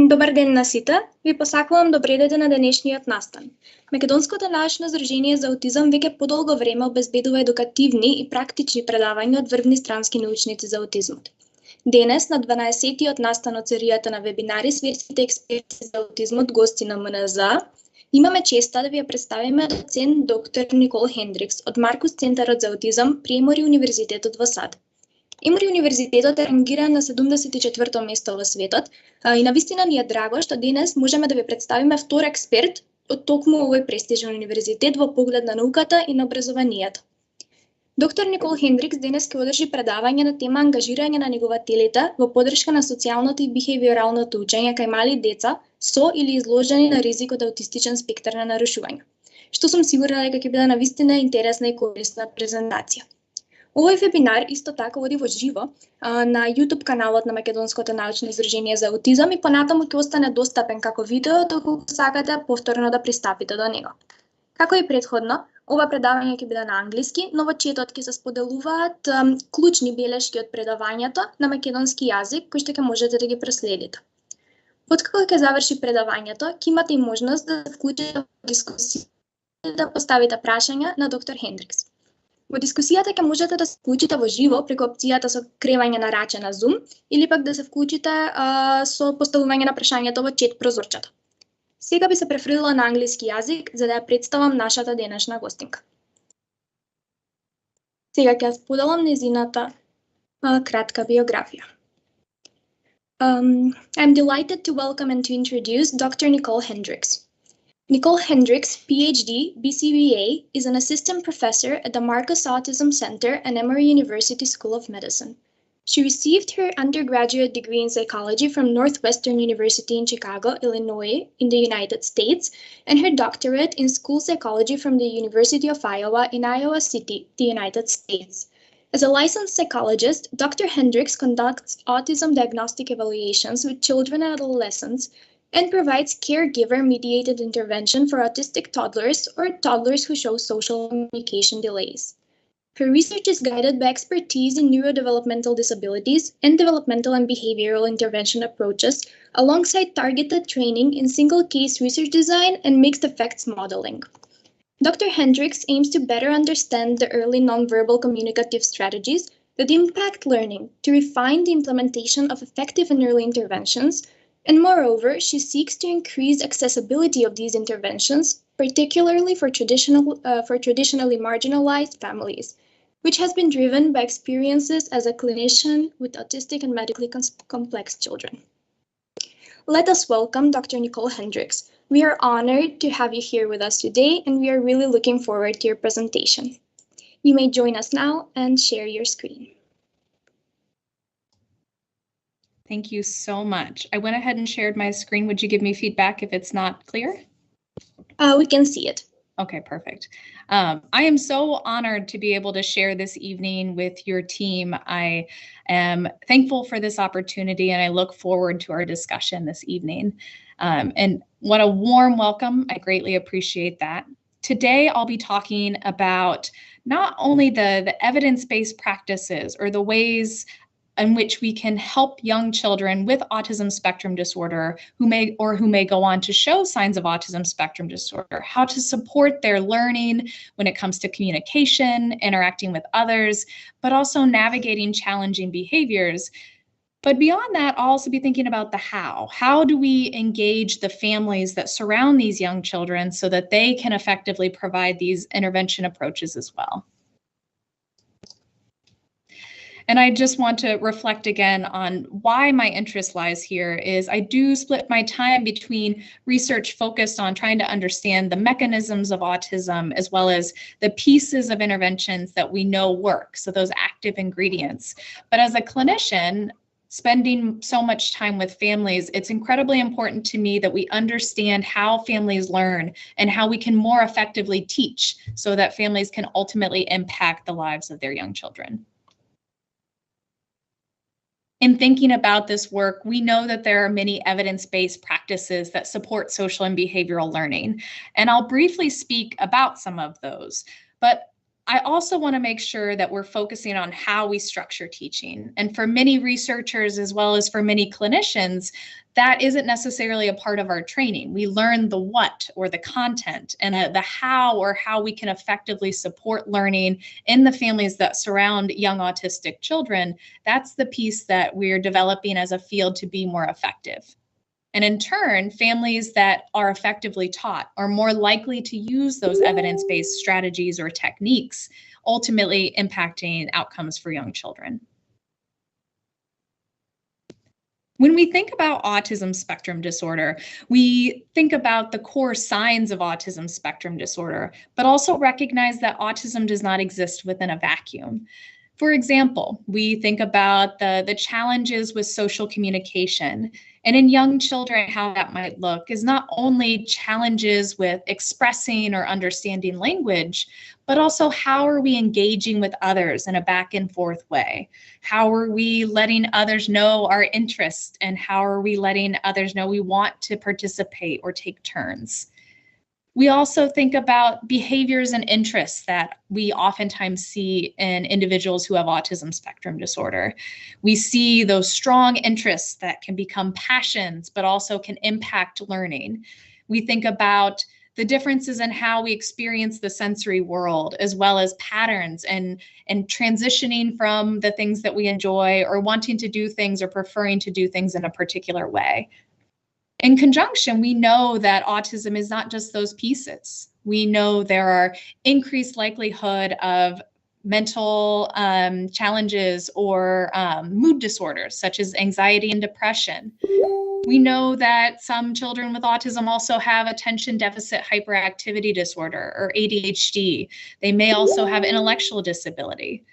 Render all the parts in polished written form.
Добар ден на сите. Ви посакувам да предете на денешниот настан. Македонското научно здружение за аутизам веќе подолго време обезбедува едукативни и практични предавања од врвни странски научници за аутизмот. Денес, на 12-тиот настан од серијата на вебинари Светските експерти за аутизмот, гости на МНЗА, имаме честа да ви ја представиме доцент д.р. Никол Хендрикс од Маркус, центарот за аутизам при Емори универзитетот во САД. Емори универзитетот е рангиран на 74-то место во светот и навистина ни е драго што денес можеме да ви представиме втор експерт од токму овој престижен универзитет во поглед на науката и на образованието. Доктор Никол Хендрикс денес ќе одржи предавање на тема ангажирање на негователите во поддршка на социјалното и бихевиоралното учење кај мали деца со или изложени на ризик од аутистичен спектар на нарушување, што сум сигурна дека ќе биде навистина интересна и корисна презентација. Овој вебинар исто така води во живо на YouTube каналот на Македонското научно здружение за аутизам и понатаму ќе остане достапен како видео, доколку сакате повторно да пристапите до него. Како и претходно, ова предавање ќе биде на англиски, но во четот ќе се споделуваат клучни белешки од предавањето на македонски јазик, кои што ќе можете да ги проследите. Откако ќе заврши предавањето, ќе имате и можност да се вклучите во дискусија и да поставите прашања на доктор Хендрикс. Во дискусијата ќе можете да се вклучите во живо преку опцијата со кревање на раче на Zoom или пак да се вклучите со поставување на прашањето во чет прозорчето. Сега би се префрлила на англиски јазик за да ја представам нашата денешна гостинка. Сега ќе ја споделам нејзината кратка биографија. I'm delighted to welcome and to introduce Dr. Nikol Hендрикс. Nikol Hендрикс, PhD, BCBA, is an assistant professor at the Markus Autism Center and Emory University School of Medicine. She received her undergraduate degree in psychology from Northwestern University in Chicago, Illinois, in the United States, and her doctorate in school psychology from the University of Iowa in Iowa City, the United States. As a licensed psychologist, Dr. Hендрикс conducts autism diagnostic evaluations with children and adolescents and provides caregiver-mediated intervention for autistic toddlers or toddlers who show social communication delays. Her research is guided by expertise in neurodevelopmental disabilities and developmental and behavioral intervention approaches, alongside targeted training in single-case research design and mixed effects modeling. Dr. Hендрикс aims to better understand the early nonverbal communicative strategies that impact learning, to refine the implementation of effective and early interventions, and moreover, she seeks to increase accessibility of these interventions, particularly for traditionally marginalized families, which has been driven by experiences as a clinician with autistic and medically complex children. Let us welcome Dr. Nikol Hендрикс. We are honored to have you here with us today, and we are really looking forward to your presentation. You may join us now and share your screen. Thank you so much. I went ahead and shared my screen. Would you give me feedback if it's not clear? We can see it. Okay, perfect. I am so honored to be able to share this evening with your team. I am thankful for this opportunity and I look forward to our discussion this evening. And what a warm welcome. I greatly appreciate that. Today, I'll be talking about not only the evidence-based practices or the ways in which we can help young children with autism spectrum disorder who may go on to show signs of autism spectrum disorder, how to support their learning when it comes to communication, interacting with others, but also navigating challenging behaviors. But beyond that, I'll also be thinking about the how. How do we engage the families that surround these young children so that they can effectively provide these intervention approaches as well? And I just want to reflect again on why my interest lies here is I do split my time between research focused on trying to understand the mechanisms of autism as well as the pieces of interventions that we know work, so those active ingredients. But as a clinician, spending so much time with families, it's incredibly important to me that we understand how families learn and how we can more effectively teach so that families can ultimately impact the lives of their young children. In thinking about this work, we know that there are many evidence-based practices that support social and behavioral learning, and I'll briefly speak about some of those. But I also want to make sure that we're focusing on how we structure teaching. And for many researchers, as well as for many clinicians, that isn't necessarily a part of our training. We learn the what or the content, and the how or how we can effectively support learning in the families that surround young autistic children. That's the piece that we're developing as a field to be more effective. And in turn, families that are effectively taught are more likely to use those evidence-based strategies or techniques, ultimately impacting outcomes for young children. When we think about autism spectrum disorder, we think about the core signs of autism spectrum disorder, but also recognize that autism does not exist within a vacuum. For example, we think about the challenges with social communication. And in young children, how that might look is not only challenges with expressing or understanding language, but also how are we engaging with others in a back and forth way? How are we letting others know our interests, and how are we letting others know we want to participate or take turns? We also think about behaviors and interests that we oftentimes see in individuals who have autism spectrum disorder. We see those strong interests that can become passions, but also can impact learning. We think about the differences in how we experience the sensory world, as well as patterns and transitioning from the things that we enjoy or wanting to do things or preferring to do things in a particular way. In conjunction, we know that autism is not just those pieces. We know there are increased likelihood of mental challenges or mood disorders, such as anxiety and depression. We know that some children with autism also have attention deficit hyperactivity disorder, or ADHD. They may also have intellectual disability.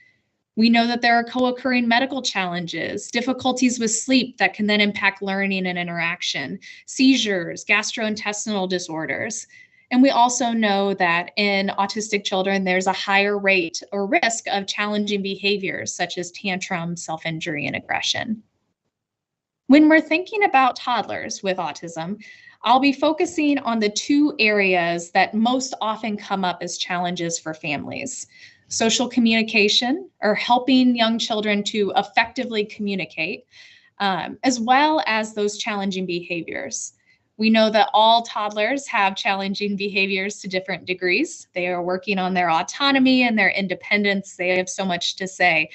We know that there are co-occurring medical challenges, difficulties with sleep that can then impact learning and interaction, seizures, gastrointestinal disorders. And we also know that in autistic children, there's a higher rate or risk of challenging behaviors such as tantrums, self-injury, and aggression. When we're thinking about toddlers with autism, I'll be focusing on the two areas that most often come up as challenges for families: social communication, or helping young children to effectively communicate, as well as those challenging behaviors. We know that all toddlers have challenging behaviors to different degrees. They are working on their autonomy and their independence. They have so much to say.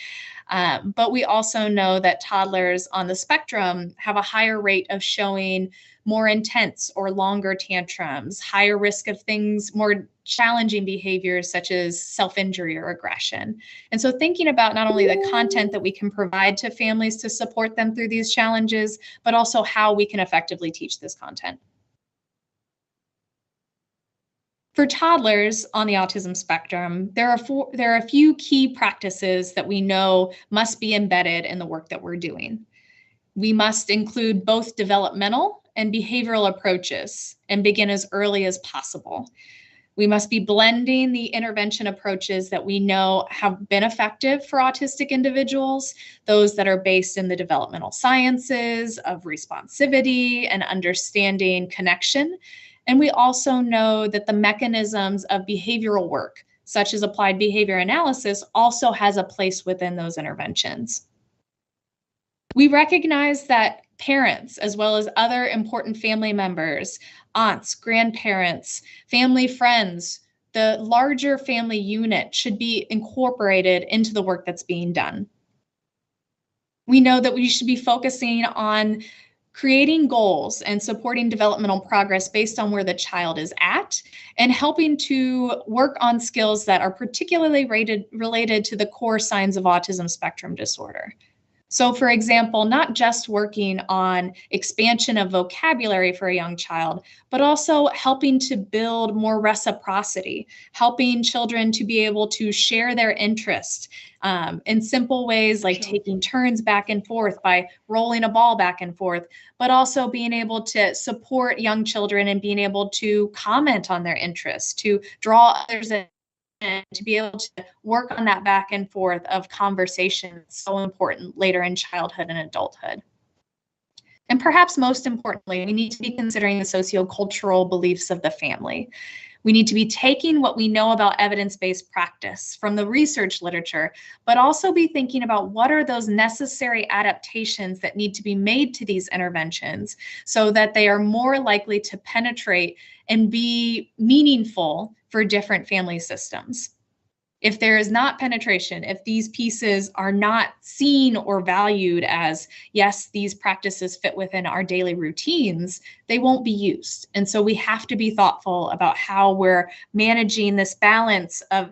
But we also know that toddlers on the spectrum have a higher rate of showing more intense or longer tantrums, higher risk of things, more challenging behaviors such as self-injury or aggression. And so thinking about not only the content that we can provide to families to support them through these challenges, but also how we can effectively teach this content. For toddlers on the autism spectrum, there are a few key practices that we know must be embedded in the work that we're doing. We must include both developmental and behavioral approaches and begin as early as possible. We must be blending the intervention approaches that we know have been effective for autistic individuals, those that are based in the developmental sciences of responsivity and understanding connection. And we also know that the mechanisms of behavioral work, such as applied behavior analysis, also has a place within those interventions. We recognize that parents, as well as other important family members, aunts, grandparents, family friends, the larger family unit should be incorporated into the work that's being done. We know that we should be focusing on creating goals and supporting developmental progress based on where the child is at, and helping to work on skills that are particularly related to the core signs of autism spectrum disorder. So for example, not just working on expansion of vocabulary for a young child, but also helping to build more reciprocity, helping children to be able to share their interests in simple ways like taking turns back and forth by rolling a ball back and forth, but also being able to support young children and being able to comment on their interests, to draw others in, and to be able to work on that back and forth of conversation is so important later in childhood and adulthood. And perhaps most importantly, we need to be considering the sociocultural beliefs of the family. We need to be taking what we know about evidence-based practice from the research literature, but also be thinking about what are those necessary adaptations that need to be made to these interventions so that they are more likely to penetrate and be meaningful for different family systems. If there is not penetration, if these pieces are not seen or valued as, yes, these practices fit within our daily routines, they won't be used. And so we have to be thoughtful about how we're managing this balance of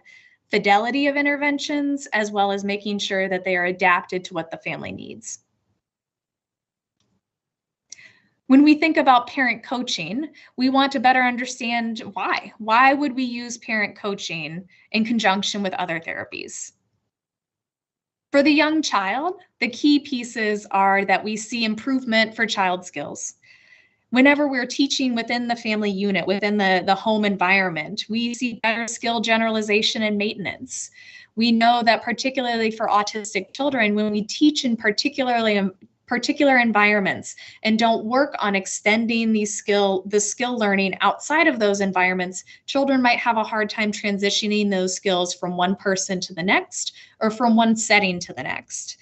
fidelity of interventions, as well as making sure that they are adapted to what the family needs. When we think about parent coaching, we want to better understand why. Why would we use parent coaching in conjunction with other therapies? For the young child, the key pieces are that we see improvement for child skills. Whenever we're teaching within the family unit, within the home environment, we see better skill generalization and maintenance. We know that particularly for autistic children, when we teach in particular environments and don't work on extending the skill learning outside of those environments, children might have a hard time transitioning those skills from one person to the next or from one setting to the next.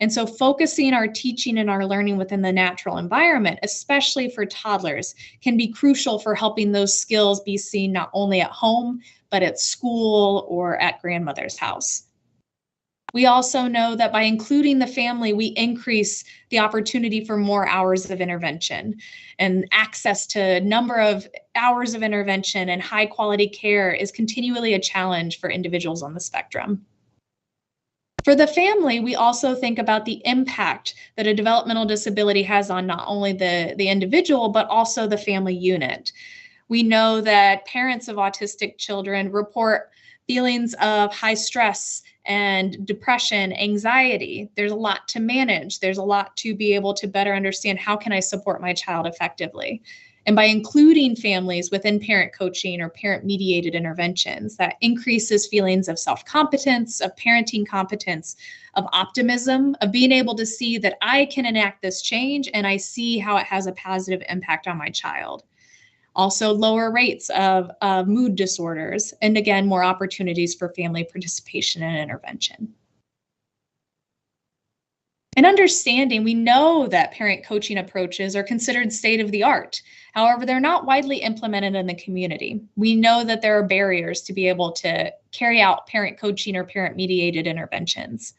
And so focusing our teaching and our learning within the natural environment, especially for toddlers, can be crucial for helping those skills be seen not only at home, but at school or at grandmother's house. We also know that by including the family, we increase the opportunity for more hours of intervention, and access to a number of hours of intervention and high quality care is continually a challenge for individuals on the spectrum. For the family, we also think about the impact that a developmental disability has on not only the individual, but also the family unit. We know that parents of autistic children report feelings of high stress and depression, anxiety. There's a lot to manage. There's a lot to be able to better understand how can I support my child effectively. And by including families within parent coaching or parent-mediated interventions, that increases feelings of self-competence, of parenting competence, of optimism, of being able to see that I can enact this change and I see how it has a positive impact on my child. Also lower rates of mood disorders, and again, more opportunities for family participation and intervention. And understanding, we know that parent coaching approaches are considered state of the art. However, they're not widely implemented in the community. We know that there are barriers to be able to carry out parent coaching or parent-mediated interventions.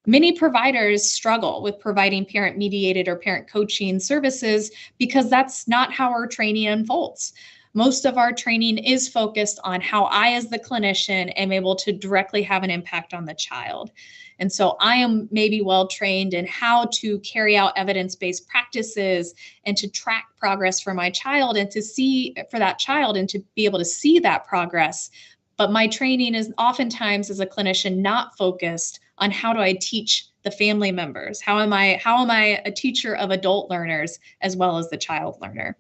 Many providers struggle with providing parent-mediated or parent coaching services because that's not how our training unfolds. Most of our training is focused on how I, as the clinician, am able to directly have an impact on the child. And so I am maybe well trained in how to carry out evidence-based practices and to track progress for my child and to see for that child and to be able to see that progress. But my training is oftentimes as a clinician not focused on how do I teach the family members? How am I a teacher of adult learners as well as the child learner?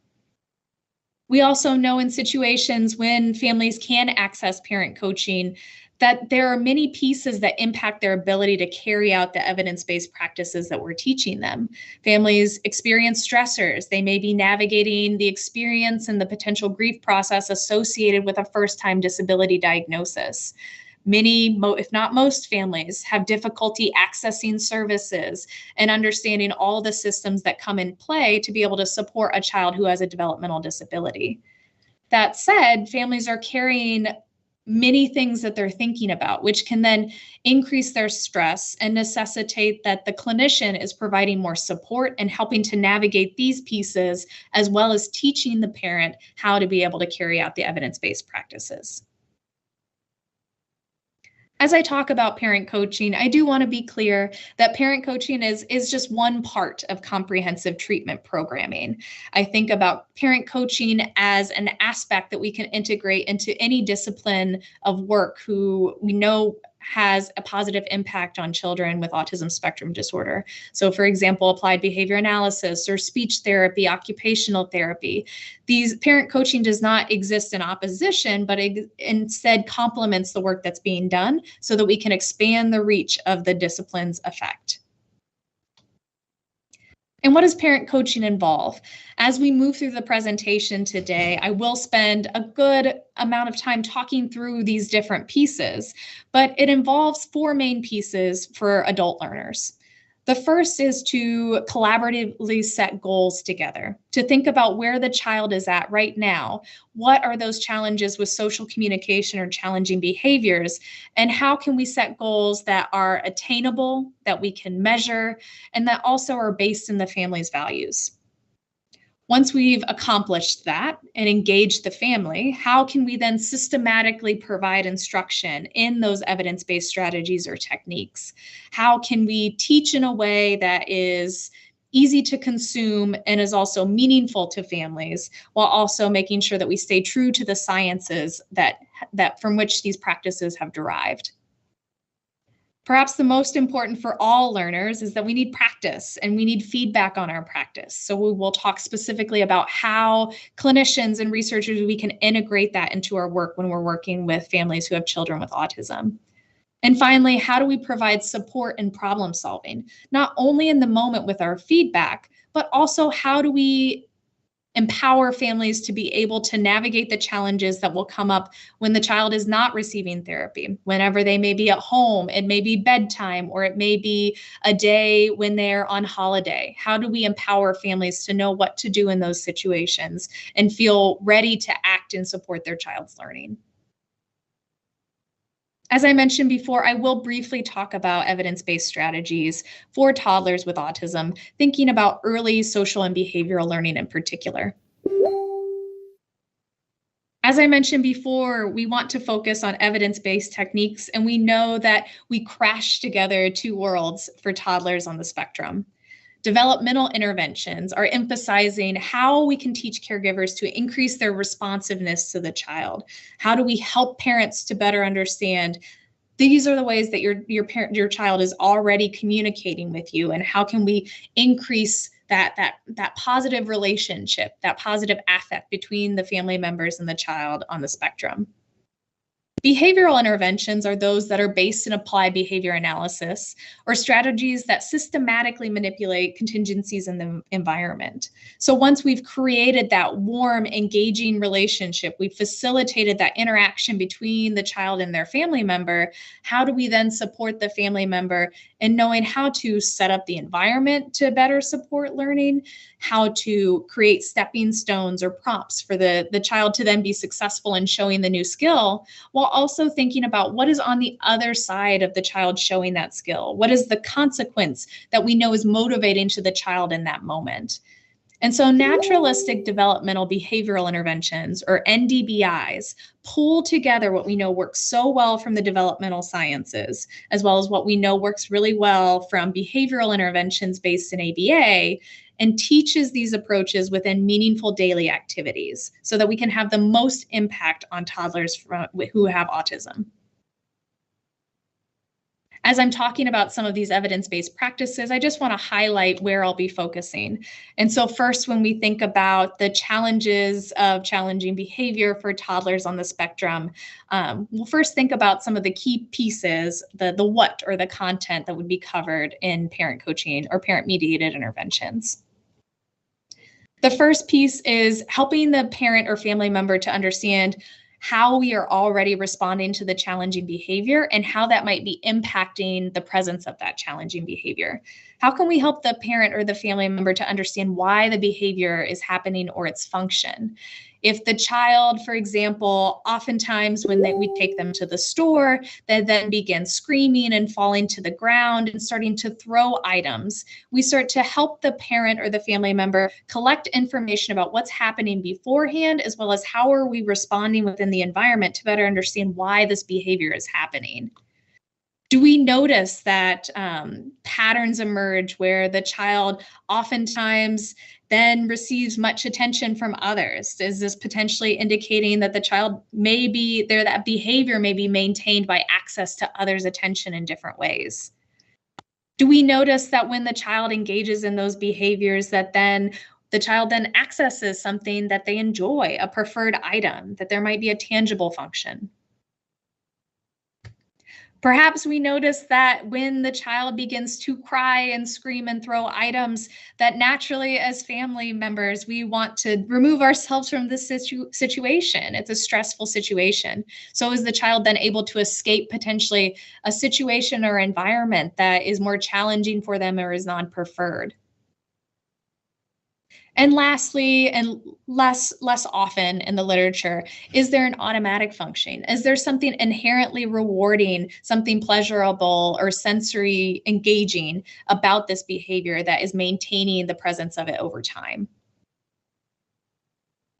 We also know in situations when families can access parent coaching that there are many pieces that impact their ability to carry out the evidence-based practices that we're teaching them. Families experience stressors. They may be navigating the experience and the potential grief process associated with a first-time disability diagnosis. Many, if not most families, have difficulty accessing services and understanding all the systems that come in play to be able to support a child who has a developmental disability. That said, families are carrying many things that they're thinking about, which can then increase their stress and necessitate that the clinician is providing more support and helping to navigate these pieces, as well as teaching the parent how to be able to carry out the evidence-based practices. As I talk about parent coaching, I do want to be clear that parent coaching is just one part of comprehensive treatment programming. I think about parent coaching as an aspect that we can integrate into any discipline of work who we know has a positive impact on children with autism spectrum disorder. So for example, applied behavior analysis or speech therapy, occupational therapy. These parent coaching does not exist in opposition, but instead complements the work that's being done so that we can expand the reach of the discipline's effect. And what does parent coaching involve? As we move through the presentation today, I will spend a good amount of time talking through these different pieces, but it involves 4 main pieces for adult learners. The first is to collaboratively set goals together, to think about where the child is at right now. What are those challenges with social communication or challenging behaviors? And how can we set goals that are attainable, that we can measure, and that also are based in the family's values? Once we've accomplished that and engaged the family, how can we then systematically provide instruction in those evidence-based strategies or techniques? How can we teach in a way that is easy to consume and is also meaningful to families, while also making sure that we stay true to the sciences that from which these practices have derived? Perhaps the most important for all learners is that we need practice and we need feedback on our practice. So we will talk specifically about how clinicians and researchers, we can integrate that into our work when we're working with families who have children with autism. And finally, how do we provide support and problem solving, not only in the moment with our feedback, but also how do we empower families to be able to navigate the challenges that will come up when the child is not receiving therapy, whenever they may be at home, it may be bedtime, or it may be a day when they're on holiday. How do we empower families to know what to do in those situations and feel ready to act and support their child's learning? As I mentioned before, I will briefly talk about evidence-based strategies for toddlers with autism, thinking about early social and behavioral learning in particular. As I mentioned before, we want to focus on evidence-based techniques, and we know that we crash together 2 worlds for toddlers on the spectrum. Developmental interventions are emphasizing how we can teach caregivers to increase their responsiveness to the child. How do we help parents to better understand these are the ways that your child is already communicating with you, and how can we increase that positive relationship, that positive affect between the family members and the child on the spectrum. Behavioral interventions are those that are based in applied behavior analysis, or strategies that systematically manipulate contingencies in the environment. So once we've created that warm, engaging relationship, we've facilitated that interaction between the child and their family member, how do we then support the family member in knowing how to set up the environment to better support learning, how to create stepping stones or prompts for the child to then be successful in showing the new skill, while also thinking about what is on the other side of the child showing that skill. What is the consequence that we know is motivating to the child in that moment? And so naturalistic developmental behavioral interventions, or NDBIs, pull together what we know works so well from the developmental sciences, as well as what we know works really well from behavioral interventions based in ABA, and teaches these approaches within meaningful daily activities so that we can have the most impact on toddlers who have autism. As I'm talking about some of these evidence-based practices, I just want to highlight where I'll be focusing. And so first, when we think about the challenges of challenging behavior for toddlers on the spectrum, we'll first think about some of the key pieces, the what or the content that would be covered in parent coaching or parent-mediated interventions. The first piece is helping the parent or family member to understand how we are already responding to the challenging behavior and how that might be impacting the presence of that challenging behavior. How can we help the parent or the family member to understand why the behavior is happening or its function? If the child, for example, oftentimes when we take them to the store, they then begin screaming and falling to the ground and starting to throw items, we start to help the parent or the family member collect information about what's happening beforehand, as well as how are we responding within the environment to better understand why this behavior is happening. Do we notice that patterns emerge where the child oftentimes then receives much attention from others? Is this potentially indicating that the child that behavior may be maintained by access to others' attention in different ways? Do we notice that when the child engages in those behaviors, that then the child then accesses something that they enjoy, a preferred item, that there might be a tangible function? Perhaps we notice that when the child begins to cry and scream and throw items, that naturally as family members, we want to remove ourselves from this situation. It's a stressful situation. So is the child then able to escape potentially a situation or environment that is more challenging for them or is non-preferred? And lastly, and less often in the literature, is there an automatic function? Is there something inherently rewarding, something pleasurable or sensory engaging about this behavior that is maintaining the presence of it over time?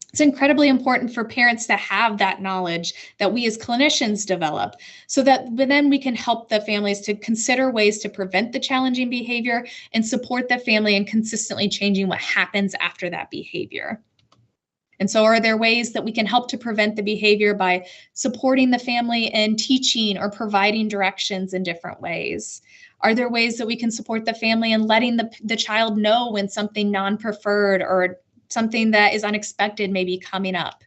It's incredibly important for parents to have that knowledge that we as clinicians develop, so that then we can help the families to consider ways to prevent the challenging behavior and support the family in consistently changing what happens after that behavior. And so are there ways that we can help to prevent the behavior by supporting the family in teaching or providing directions in different ways? Are there ways that we can support the family in letting the child know when something non-preferred or something that is unexpected may be coming up?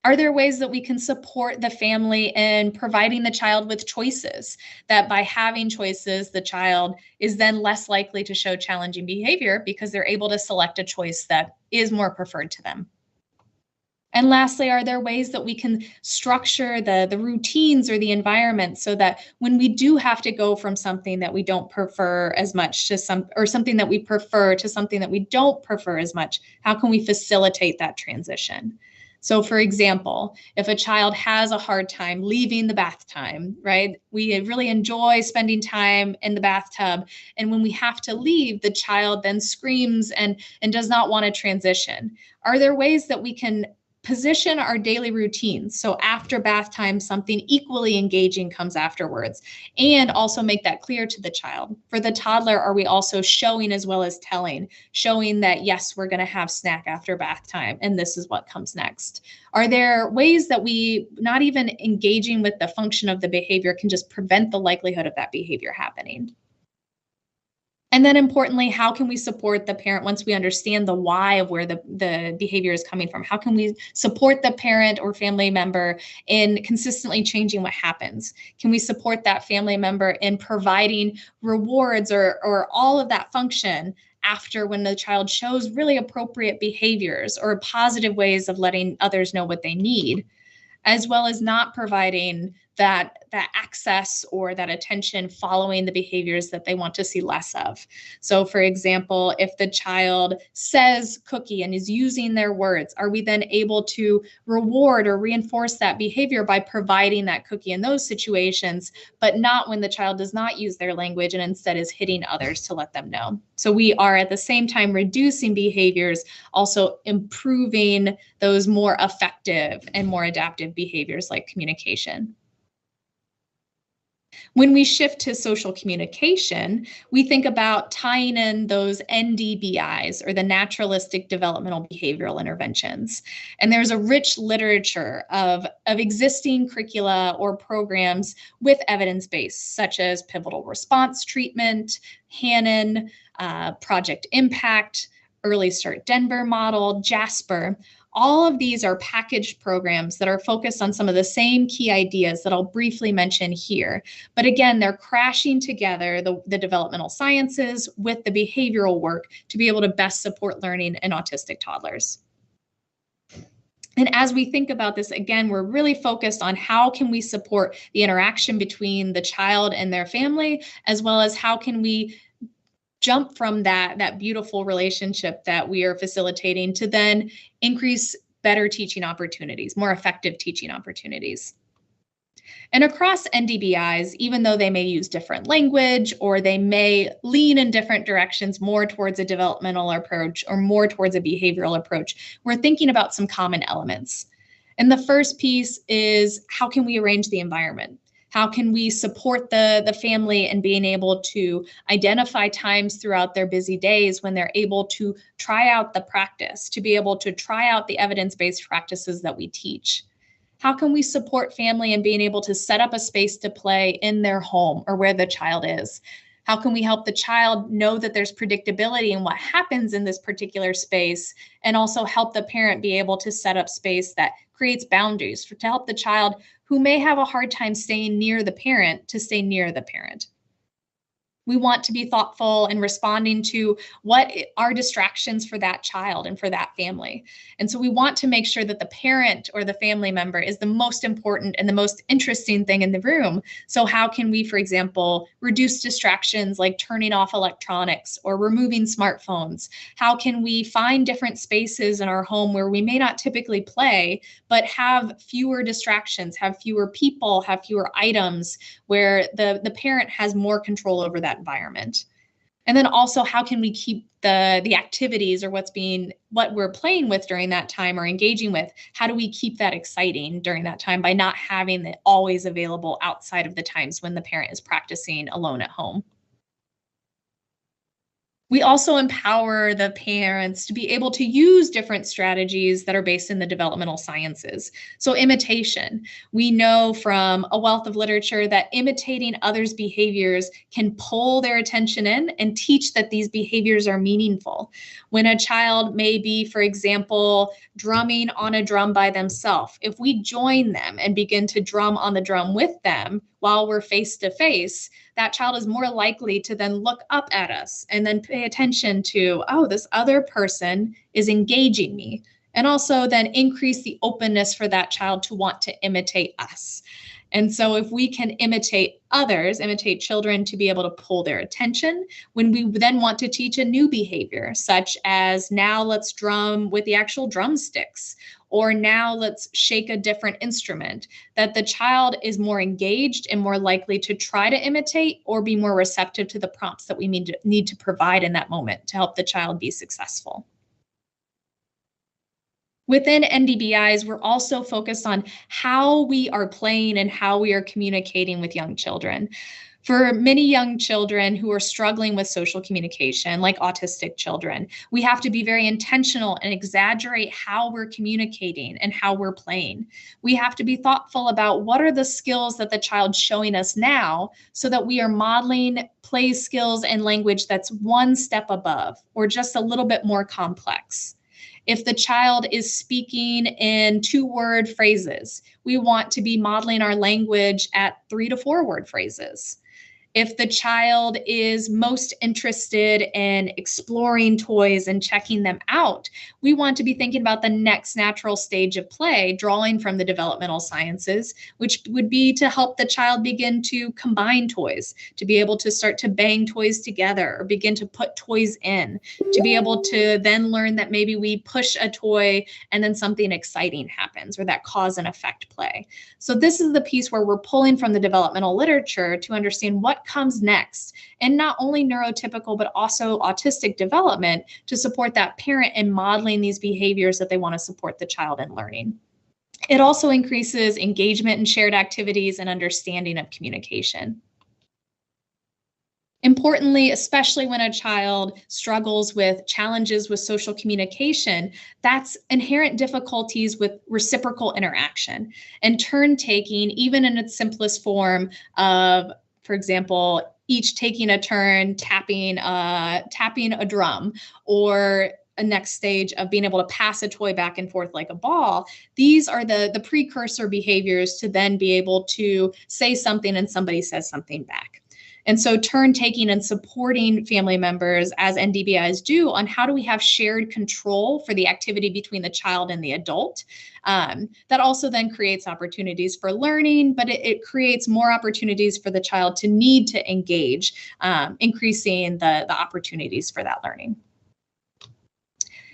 Are there ways that we can support the family in providing the child with choices, that by having choices, the child is then less likely to show challenging behavior because they're able to select a choice that is more preferred to them? And lastly, are there ways that we can structure the routines or the environment so that when we do have to go from something that we don't prefer as much to something that we prefer to something that we don't prefer as much, how can we facilitate that transition? So for example, if a child has a hard time leaving the bath time, right? We really enjoy spending time in the bathtub. And when we have to leave, the child then screams and does not want to transition. Are there ways that we can position our daily routines so after bath time, something equally engaging comes afterwards, and also make that clear to the child? For the toddler, are we also showing as well as telling, showing that, yes, we're going to have snack after bath time, and this is what comes next? Are there ways that we, not even engaging with the function of the behavior, can just prevent the likelihood of that behavior happening? And then importantly, how can we support the parent once we understand the why of where the behavior is coming from? How can we support the parent or family member in consistently changing what happens? Can we support that family member in providing rewards or all of that function after, when the child shows really appropriate behaviors or positive ways of letting others know what they need, as well as not providing that access or that attention following the behaviors that they want to see less of? So for example, if the child says cookie and is using their words, are we then able to reward or reinforce that behavior by providing that cookie in those situations, but not when the child does not use their language and instead is hitting others to let them know? So we are at the same time reducing behaviors, also improving those more effective and more adaptive behaviors like communication. When we shift to social communication, we think about tying in those NDBIs, or the naturalistic developmental behavioral interventions. And there's a rich literature of existing curricula or programs with evidence-base, such as pivotal response treatment, Hannon, Project Impact, Early Start Denver model, Jasper. All of these are packaged programs that are focused on some of the same key ideas that I'll briefly mention here. But again, they're crashing together the developmental sciences with the behavioral work to be able to best support learning in autistic toddlers. And as we think about this, again, we're really focused on how can we support the interaction between the child and their family, as well as how can we jump from that beautiful relationship that we are facilitating to then increase better teaching opportunities, more effective teaching opportunities. And across NDBIs, even though they may use different language or they may lean in different directions, more towards a developmental approach or more towards a behavioral approach, we're thinking about some common elements. And the first piece is, how can we arrange the environment? How can we support the family in being able to identify times throughout their busy days when they're able to try out the practice, to be able to try out the evidence-based practices that we teach? How can we support family in being able to set up a space to play in their home or where the child is? How can we help the child know that there's predictability in what happens in this particular space, and also help the parent be able to set up space that creates boundaries to help the child who may have a hard time staying near the parent to stay near the parent. We want to be thoughtful in responding to what are distractions for that child and for that family. And so we want to make sure that the parent or the family member is the most important and the most interesting thing in the room. So how can we, for example, reduce distractions like turning off electronics or removing smartphones? How can we find different spaces in our home where we may not typically play, but have fewer distractions, have fewer people, have fewer items, where the parent has more control over that environment? And then also, how can we keep the activities or what we're playing with during that time or engaging with, how do we keep that exciting during that time by not having it always available outside of the times when the parent is practicing alone at home? We also empower the parents to be able to use different strategies that are based in the developmental sciences. So imitation. We know from a wealth of literature that imitating others' behaviors can pull their attention in and teach that these behaviors are meaningful. When a child may be, for example, drumming on a drum by themselves, if we join them and begin to drum on the drum with them while we're face to face, that child is more likely to then look up at us and then pay attention to, oh, this other person is engaging me. And also then increase the openness for that child to want to imitate us. And so if we can imitate others, imitate children to be able to pull their attention, when we then want to teach a new behavior, such as now let's drum with the actual drumsticks, or now let's shake a different instrument, that the child is more engaged and more likely to try to imitate or be more receptive to the prompts that we need to provide in that moment to help the child be successful. Within NDBIs, we're also focused on how we are playing and how we are communicating with young children. For many young children who are struggling with social communication, like autistic children, we have to be very intentional and exaggerate how we're communicating and how we're playing. We have to be thoughtful about what are the skills that the child's showing us now so that we are modeling play skills and language that's one step above or just a little bit more complex. If the child is speaking in 2-word phrases, we want to be modeling our language at 3 to 4 word phrases. If the child is most interested in exploring toys and checking them out, we want to be thinking about the next natural stage of play, drawing from the developmental sciences, which would be to help the child begin to combine toys, to be able to start to bang toys together or begin to put toys in, to be able to then learn that maybe we push a toy and then something exciting happens, or that cause and effect play. So this is the piece where we're pulling from the developmental literature to understand what comes next, and not only neurotypical, but also autistic development to support that parent in modeling these behaviors that they want to support the child in learning. It also increases engagement in shared activities and understanding of communication. Importantly, especially when a child struggles with challenges with social communication, that's inherent difficulties with reciprocal interaction and turn taking, even in its simplest form of, for example, each taking a turn tapping a drum, or a next stage of being able to pass a toy back and forth like a ball. These are the precursor behaviors to then be able to say something and somebody says something back. And so turn taking and supporting family members, as NDBIs do, on how do we have shared control for the activity between the child and the adult. That also then creates opportunities for learning, but it creates more opportunities for the child to need to engage, increasing the opportunities for that learning.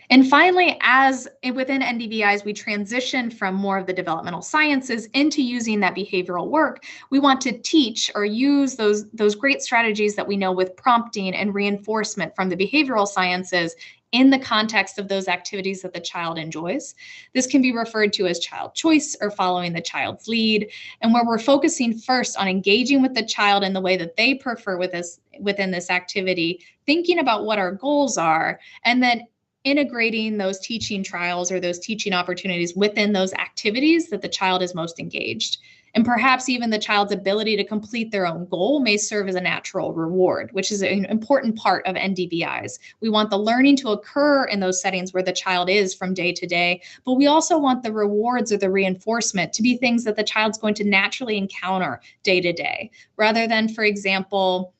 And finally, as within NDBIs, we transition from more of the developmental sciences into using that behavioral work. We want to teach or use those great strategies that we know with prompting and reinforcement from the behavioral sciences in the context of those activities that the child enjoys. This can be referred to as child choice or following the child's lead, and where we're focusing first on engaging with the child in the way that they prefer within this activity, thinking about what our goals are, and then integrating those teaching trials or those teaching opportunities within those activities that the child is most engaged. And perhaps even the child's ability to complete their own goal may serve as a natural reward, which is an important part of NDVIs. We want the learning to occur in those settings where the child is from day to day, but we also want the rewards or the reinforcement to be things that the child's going to naturally encounter day to day, rather than, for example,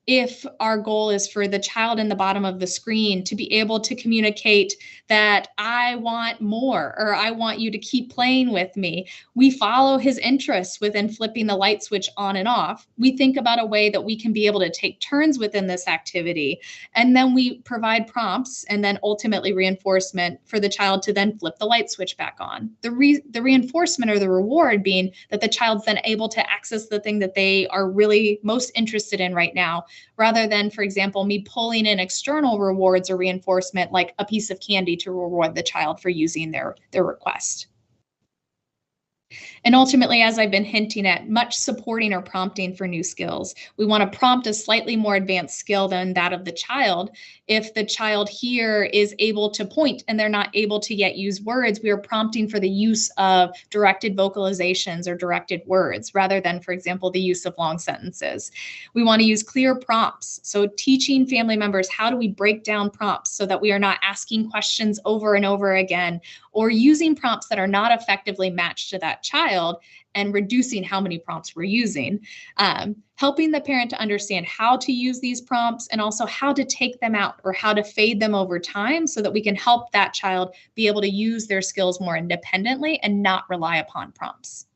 if our goal is for the child in the bottom of the screen to be able to communicate that I want more, or I want you to keep playing with me, we follow his interests within flipping the light switch on and off. We think about a way that we can be able to take turns within this activity, and then we provide prompts and then ultimately reinforcement for the child to then flip the light switch back on. The reinforcement or the reward being that the child's then able to access the thing that they are really most interested in right now, rather than, for example, me pulling in external rewards or reinforcement like a piece of candy to reward the child for using their request. And ultimately, as I've been hinting at, much supporting or prompting for new skills. We want to prompt a slightly more advanced skill than that of the child. If the child here is able to point and they're not able to yet use words, we are prompting for the use of directed vocalizations or directed words, rather than, for example, the use of long sentences. We want to use clear prompts. So teaching family members, how do we break down prompts so that we are not asking questions over and over again, or using prompts that are not effectively matched to that child and reducing how many prompts we're using. Helping the parent to understand how to use these prompts and also how to take them out or how to fade them over time so that we can help that child be able to use their skills more independently and not rely upon prompts.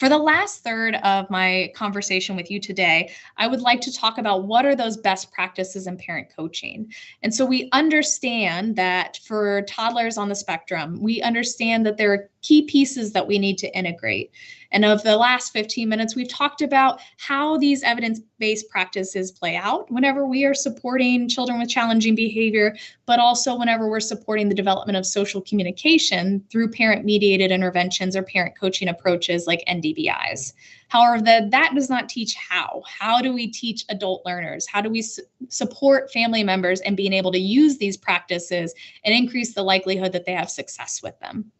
For the last third of my conversation with you today, I would like to talk about what are those best practices in parent coaching. And so we understand that for toddlers on the spectrum, we understand that there are key pieces that we need to integrate. And of the last 15 minutes, we've talked about how these evidence-based practices play out whenever we are supporting children with challenging behavior, but also whenever we're supporting the development of social communication through parent-mediated interventions or parent coaching approaches like NDVIs. However, that does not teach how. How do we teach adult learners? How do we support family members in being able to use these practices and increase the likelihood that they have success with them?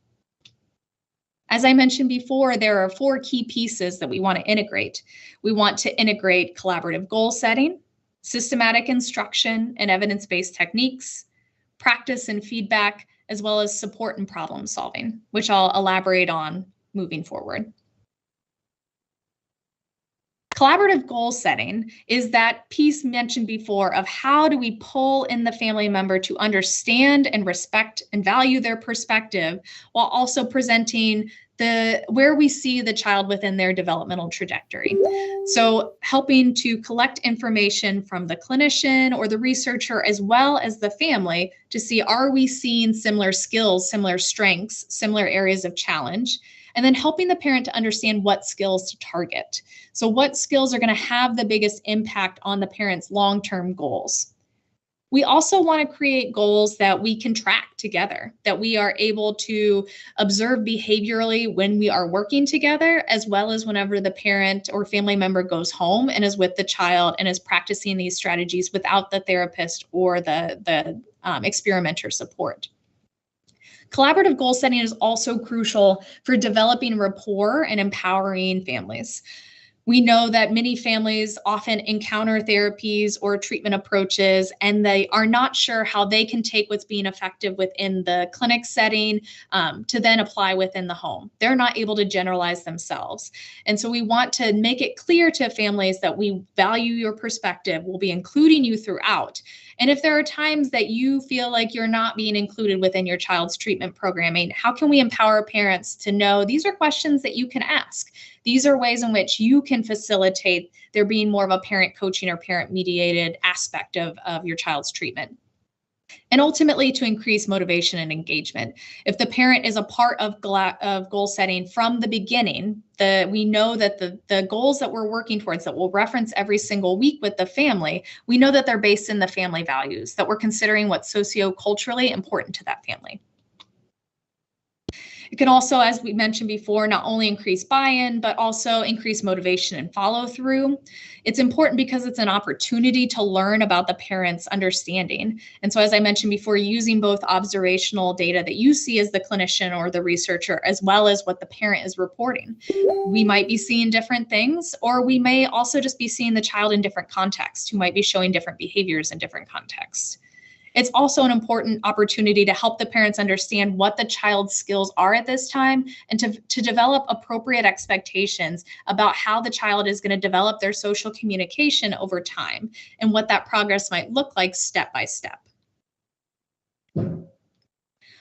As I mentioned before, there are 4 key pieces that we want to integrate. We want to integrate collaborative goal setting, systematic instruction and evidence-based techniques, practice and feedback, as well as support and problem solving, which I'll elaborate on moving forward. Collaborative goal setting is that piece mentioned before of how do we pull in the family member to understand and respect and value their perspective while also presenting where we see the child within their developmental trajectory. So helping to collect information from the clinician or the researcher as well as the family to see, are we seeing similar skills, similar strengths, similar areas of challenge? And then helping the parent to understand what skills to target. So what skills are going to have the biggest impact on the parent's long-term goals. We also want to create goals that we can track together, that we are able to observe behaviorally when we are working together, as well as whenever the parent or family member goes home and is with the child and is practicing these strategies without the therapist or the experimenter support. Collaborative goal setting is also crucial for developing rapport and empowering families. We know that many families often encounter therapies or treatment approaches, and they are not sure how they can take what's being effective within the clinic setting to then apply within the home. They're not able to generalize themselves. And so we want to make it clear to families that we value your perspective, we'll be including you throughout. And if there are times that you feel like you're not being included within your child's treatment programming, how can we empower parents to know these are questions that you can ask? These are ways in which you can facilitate there being more of a parent coaching or parent mediated aspect of your child's treatment. And ultimately to increase motivation and engagement. If the parent is a part of goal setting from the beginning, we know that the goals that we're working towards that we'll reference every single week with the family, we know that they're based in the family values, that we're considering what's socio-culturally important to that family. It can also, as we mentioned before, not only increase buy-in, but also increase motivation and follow-through. It's important because it's an opportunity to learn about the parent's understanding. And so, as I mentioned before, using both observational data that you see as the clinician or the researcher, as well as what the parent is reporting. We might be seeing different things, or we may also just be seeing the child in different contexts, who might be showing different behaviors in different contexts. It's also an important opportunity to help the parents understand what the child's skills are at this time, and to develop appropriate expectations about how the child is going to develop their social communication over time and what that progress might look like step by step.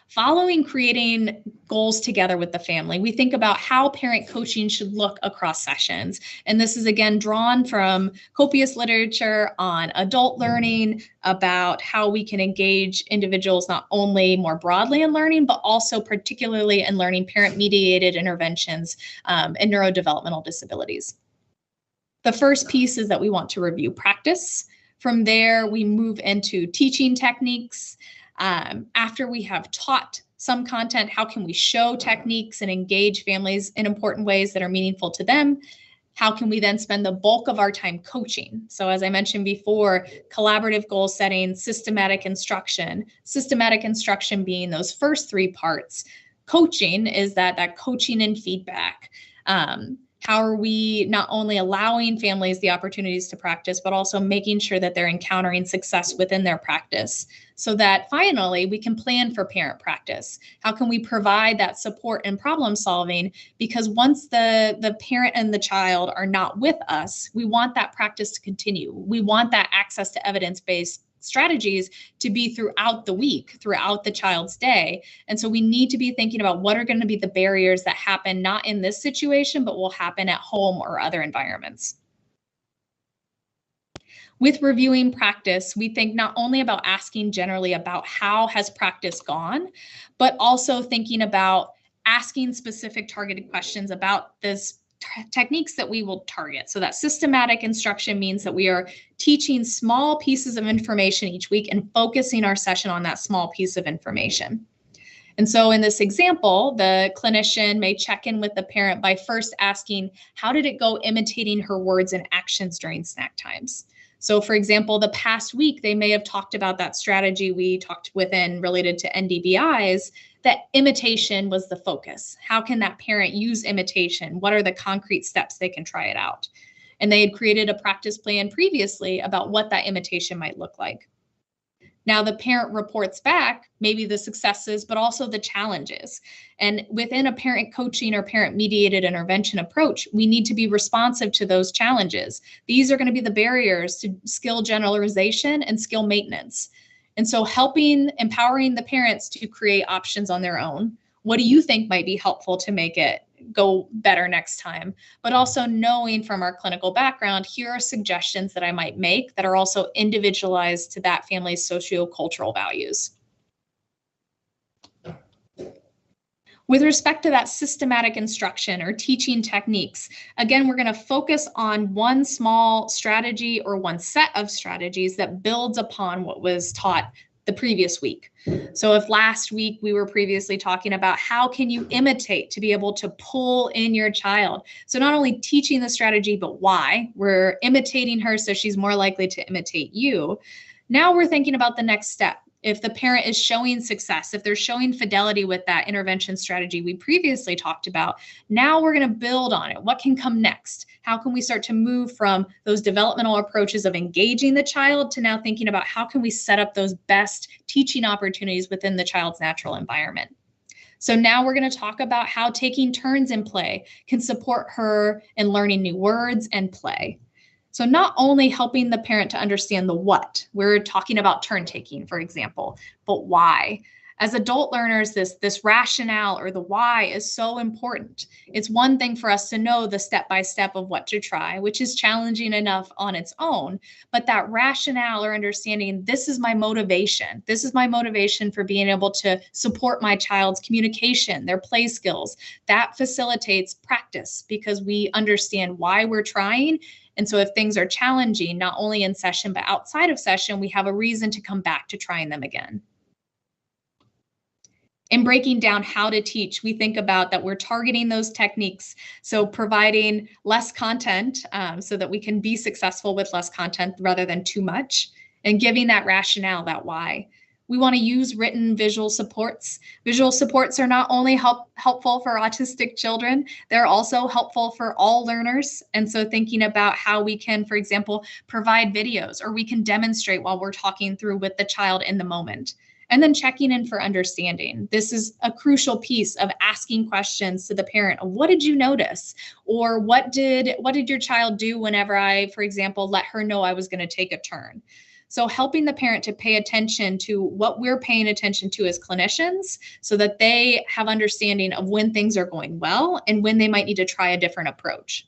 Following creating goals together with the family, we think about how parent coaching should look across sessions. And this is again drawn from copious literature on adult learning, about how we can engage individuals not only more broadly in learning, but also particularly in learning parent-mediated interventions and neurodevelopmental disabilities. The first piece is that we want to review practice. From there, we move into teaching techniques. After we have taught some content, how can we show techniques and engage families in important ways that are meaningful to them? How can we then spend the bulk of our time coaching? So as I mentioned before, collaborative goal setting, systematic instruction being those first three parts. Coaching is that coaching and feedback. How are we not only allowing families the opportunities to practice, but also making sure that they're encountering success within their practice, so that finally we can plan for parent practice? How can we provide that support and problem solving? Because once the parent and the child are not with us, we want that practice to continue. We want that access to evidence-based strategies to be throughout the week, throughout the child's day. And so we need to be thinking about what are going to be the barriers that happen not in this situation, but will happen at home or other environments. With reviewing practice, we think not only about asking generally about how has practice gone, but also thinking about asking specific targeted questions about this techniques that we will target. So that systematic instruction means that we are teaching small pieces of information each week and focusing our session on that small piece of information. And so in this example, the clinician may check in with the parent by first asking, how did it go imitating her words and actions during snack times? So for example, the past week, they may have talked about that strategy we talked within related to NDBIs, that imitation was the focus. How can that parent use imitation? What are the concrete steps they can try it out? And they had created a practice plan previously about what that imitation might look like. Now the parent reports back maybe the successes, but also the challenges. And within a parent coaching or parent mediated intervention approach, we need to be responsive to those challenges. These are going to be the barriers to skill generalization and skill maintenance. And so empowering the parents to create options on their own. What do you think might be helpful to make it go better next time? But also knowing from our clinical background, here are suggestions that I might make that are also individualized to that family's sociocultural values. With respect to that systematic instruction or teaching techniques, again, we're going to focus on one small strategy or one set of strategies that builds upon what was taught the previous week. So if last week we were previously talking about how can you imitate to be able to pull in your child. So not only teaching the strategy, but why. We're imitating her so she's more likely to imitate you. Now we're thinking about the next step. If the parent is showing success, if they're showing fidelity with that intervention strategy we previously talked about, now we're going to build on it. What can come next? How can we start to move from those developmental approaches of engaging the child to now thinking about how can we set up those best teaching opportunities within the child's natural environment? So now we're going to talk about how taking turns in play can support her in learning new words and play. So not only helping the parent to understand the what, we're talking about turn taking, for example, but why. As adult learners, this rationale or the why is so important. It's one thing for us to know the step-by-step of what to try, which is challenging enough on its own, but that rationale or understanding, this is my motivation. This is my motivation for being able to support my child's communication, their play skills. That facilitates practice because we understand why we're trying. And so if things are challenging, not only in session, but outside of session, we have a reason to come back to trying them again. In breaking down how to teach, we think about that we're targeting those techniques. So providing less content so that we can be successful with less content rather than too much, and giving that rationale, that why. We want to use written visual supports. Visual supports are not only helpful for autistic children, they're also helpful for all learners. And so thinking about how we can, for example, provide videos, or we can demonstrate while we're talking through with the child in the moment. And then checking in for understanding. This is a crucial piece of asking questions to the parent. What did you notice? Or what did your child do whenever I, for example, let her know I was going to take a turn? So helping the parent to pay attention to what we're paying attention to as clinicians so that they have understanding of when things are going well and when they might need to try a different approach.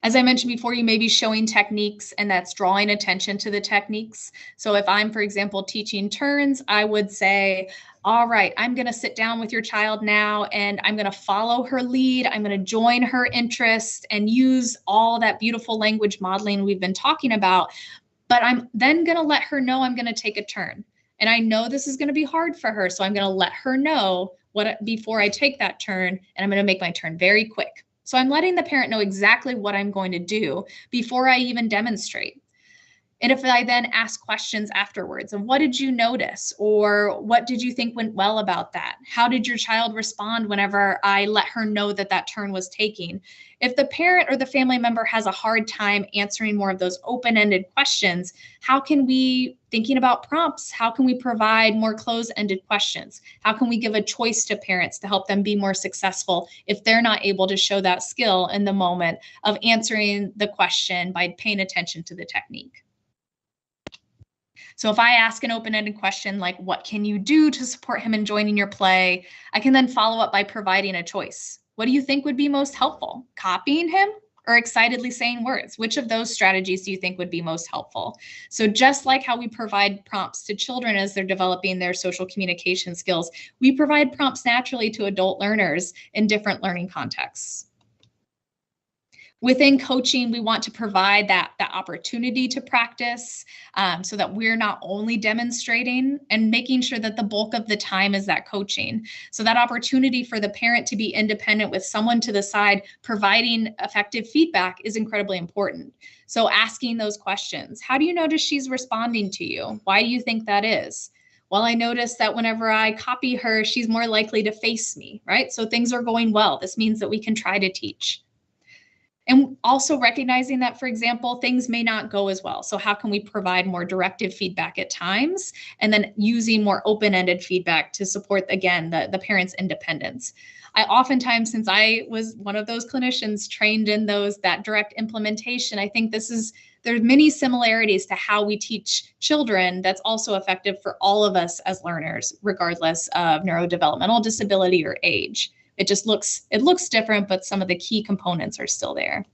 As I mentioned before, you may be showing techniques, and that's drawing attention to the techniques. So if I'm, for example, teaching turns, I would say, all right, I'm going to sit down with your child now, and I'm going to follow her lead. I'm going to join her interest and use all that beautiful language modeling we've been talking about. But I'm then going to let her know I'm going to take a turn. And I know this is going to be hard for her, so I'm going to let her know before I take that turn, and I'm going to make my turn very quick. So I'm letting the parent know exactly what I'm going to do before I even demonstrate. And if I then ask questions afterwards of what did you notice, or what did you think went well about that? How did your child respond whenever I let her know that that turn was taking? If the parent or the family member has a hard time answering more of those open-ended questions, how can we, thinking about prompts, how can we provide more closed-ended questions? How can we give a choice to parents to help them be more successful if they're not able to show that skill in the moment of answering the question by paying attention to the technique? So if I ask an open-ended question like, what can you do to support him in joining your play? I can then follow up by providing a choice. What do you think would be most helpful? Copying him or excitedly saying words? Which of those strategies do you think would be most helpful? So just like how we provide prompts to children as they're developing their social communication skills, we provide prompts naturally to adult learners in different learning contexts. Within coaching, we want to provide that opportunity to practice so that we're not only demonstrating and making sure that the bulk of the time is that coaching. So that opportunity for the parent to be independent with someone to the side providing effective feedback is incredibly important. So asking those questions, how do you notice she's responding to you? Why do you think that is? Well, I noticed that whenever I copy her, she's more likely to face me, right? So things are going well. This means that we can try to teach. And also recognizing that, for example, things may not go as well. So how can we provide more directive feedback at times, and then using more open-ended feedback to support, again, the parent's independence. I oftentimes, since I was one of those clinicians trained in that direct implementation, I think there's many similarities to how we teach children that's also effective for all of us as learners, regardless of neurodevelopmental disability or age. It looks different, but some of the key components are still there.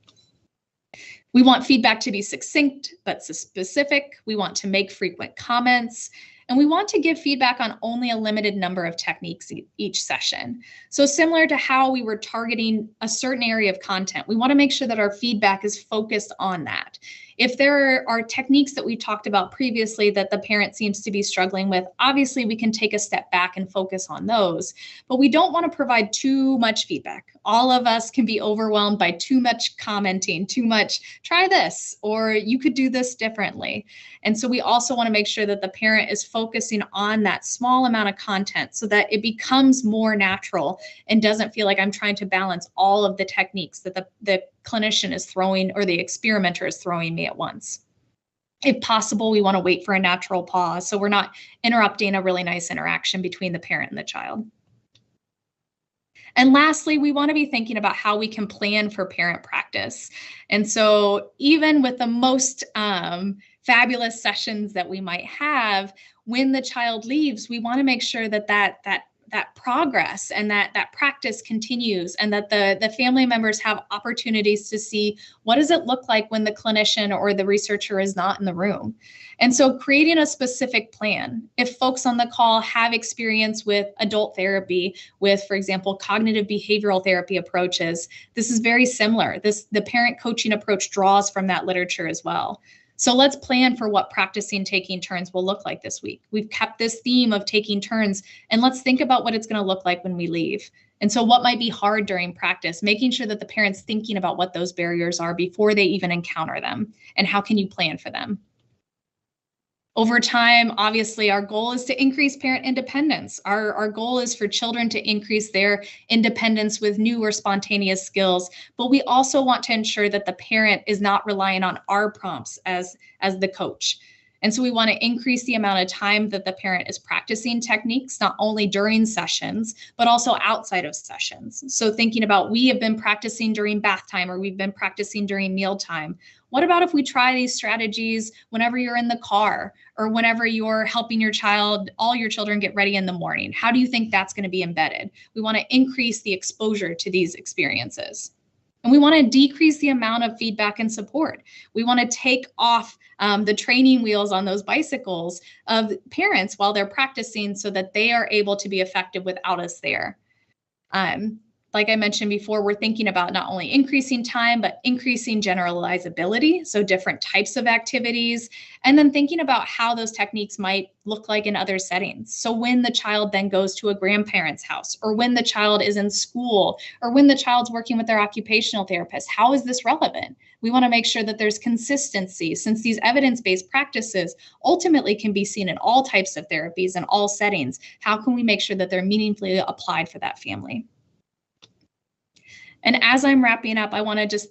We want feedback to be succinct but specific. We want to make frequent comments, and we want to give feedback on only a limited number of techniques each session. So similar to how we were targeting a certain area of content, we want to make sure that our feedback is focused on that. If there are techniques that we talked about previously that the parent seems to be struggling with, obviously we can take a step back and focus on those, but we don't want to provide too much feedback. All of us can be overwhelmed by too much commenting, too much, try this, or you could do this differently. And so we also want to make sure that the parent is focusing on that small amount of content so that it becomes more natural and doesn't feel like I'm trying to balance all of the techniques that the clinician is throwing or the experimenter is throwing me at once. If possible, we want to wait for a natural pause so we're not interrupting a really nice interaction between the parent and the child. And lastly, we want to be thinking about how we can plan for parent practice. And so even with the most fabulous sessions that we might have, when the child leaves, we want to make sure that progress and that practice continues, and that the family members have opportunities to see what does it look like when the clinician or the researcher is not in the room. And so creating a specific plan. If folks on the call have experience with adult therapy, with, for example, cognitive behavioral therapy approaches, this is very similar. The parent coaching approach draws from that literature as well. So let's plan for what practicing taking turns will look like this week. We've kept this theme of taking turns, and let's think about what it's going to look like when we leave. And so what might be hard during practice, making sure that the parent's thinking about what those barriers are before they even encounter them, and how can you plan for them. Over time, obviously, our goal is to increase parent independence. Our goal is for children to increase their independence with new or spontaneous skills, but we also want to ensure that the parent is not relying on our prompts as the coach. And so we want to increase the amount of time that the parent is practicing techniques, not only during sessions, but also outside of sessions. So thinking about, we have been practicing during bath time, or we've been practicing during mealtime. What about if we try these strategies whenever you're in the car, or whenever you're helping your child, all your children get ready in the morning? How do you think that's going to be embedded? We want to increase the exposure to these experiences. And we want to decrease the amount of feedback and support. We want to take off the training wheels on those bicycles of parents while they're practicing, so that they are able to be effective without us there. Like I mentioned before, we're thinking about not only increasing time, but increasing generalizability, so different types of activities, and then thinking about how those techniques might look like in other settings. So when the child then goes to a grandparent's house, or when the child is in school, or when the child's working with their occupational therapist, how is this relevant? We want to make sure that there's consistency, since these evidence-based practices ultimately can be seen in all types of therapies and all settings. How can we make sure that they're meaningfully applied for that family? And as I'm wrapping up, I want to just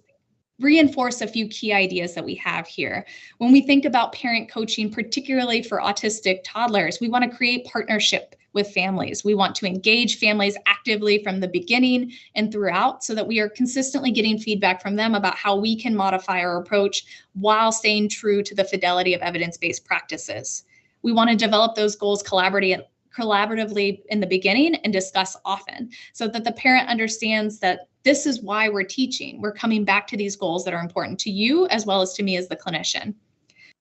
reinforce a few key ideas that we have here. When we think about parent coaching, particularly for autistic toddlers, we want to create partnership with families. We want to engage families actively from the beginning and throughout, so that we are consistently getting feedback from them about how we can modify our approach while staying true to the fidelity of evidence-based practices. We want to develop those goals collaboratively in the beginning and discuss often, so that the parent understands that this is why we're teaching. We're coming back to these goals that are important to you as well as to me as the clinician.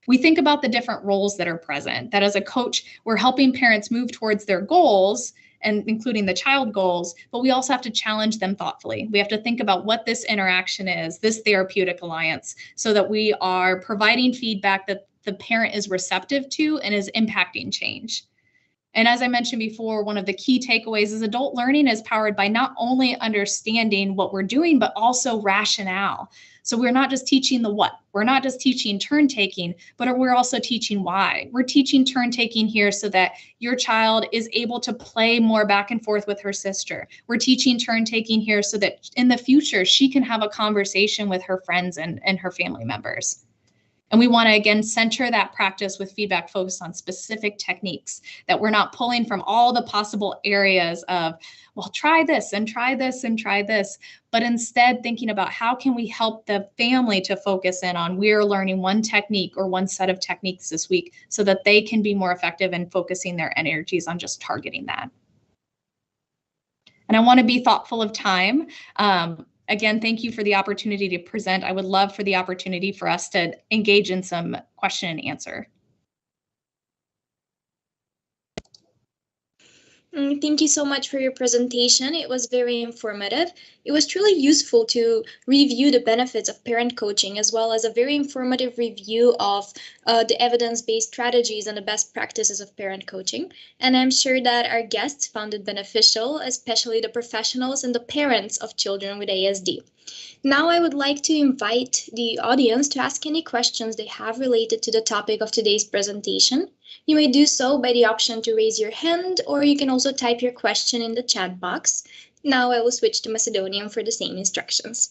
We think about the different roles that are present, that as a coach, we're helping parents move towards their goals, and including the child goals, but we also have to challenge them thoughtfully. We have to think about what this interaction is, this therapeutic alliance, so that we are providing feedback that the parent is receptive to and is impacting change. And as I mentioned before, one of the key takeaways is adult learning is powered by not only understanding what we're doing, but also rationale. So we're not just teaching the what, we're not just teaching turn taking, but we're also teaching why. We're teaching turn taking here so that your child is able to play more back and forth with her sister. We're teaching turn taking here so that in the future, she can have a conversation with her friends and her family members. And we want to, again, center that practice with feedback focused on specific techniques, that we're not pulling from all the possible areas of, well, try this and try this and try this, but instead thinking about how can we help the family to focus in on, we're learning one technique or one set of techniques this week, so that they can be more effective in focusing their energies on just targeting that. And I want to be thoughtful of time. Again, thank you for the opportunity to present. I would love for the opportunity for us to engage in some question and answer. Thank you so much for your presentation. It was very informative. It was truly useful to review the benefits of parent coaching, as well as a very informative review of the evidence-based strategies and the best practices of parent coaching. And I'm sure that our guests found it beneficial, especially the professionals and the parents of children with ASD. Now I would like to invite the audience to ask any questions they have related to the topic of today's presentation. You may do so by the option to raise your hand, or you can also type your question in the chat box. Now I will switch to Macedonian for the same instructions.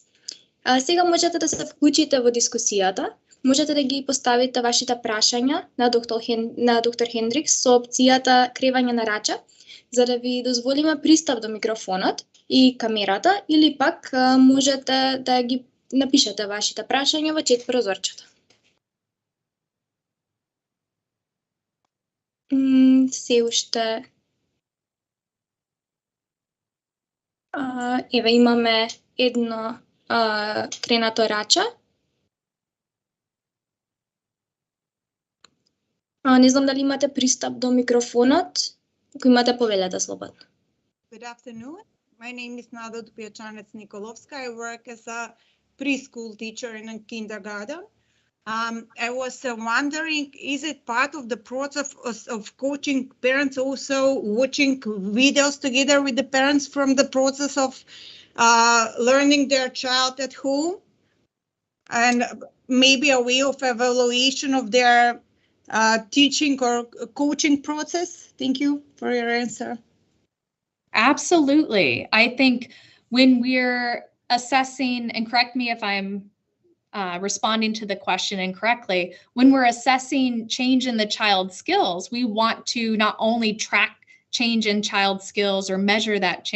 Сега можете да се вклучите во дискусијата. Можете да ги поставите вашите прашања на доктор Хендрикс со опцијата кревање на раче, за да ви дозволиме пристап до микрофонот и камерата, или пак можете да ги напишете вашите прашања во чет прозорчето. Се уште еве имаме едно кренато раче. Не знам дали имате пристап до микрофонот. Ако имате, повелете слободно. Good afternoon. My name is Nada Dupječanec-Nikolovska. I work as a preschool teacher in a kindergarten. I was wondering, is it part of the process of coaching parents also watching videos together with the parents from the process of learning their child at home? And maybe a way of evaluation of their teaching or coaching process? Thank you for your answer. Absolutely. I think when we're assessing, and correct me if I'm responding to the question incorrectly, when we're assessing change in the child's skills, we want to not only track change in child skills or measure that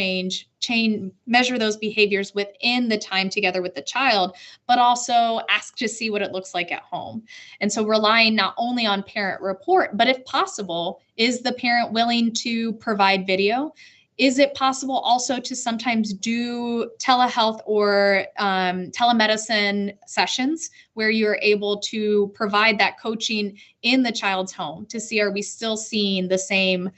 measure those behaviors within the time together with the child, but also ask to see what it looks like at home. And so relying not only on parent report, but if possible, is the parent willing to provide video? Is it possible also to sometimes do telehealth or telemedicine sessions where you're able to provide that coaching in the child's home to see, are we still seeing the same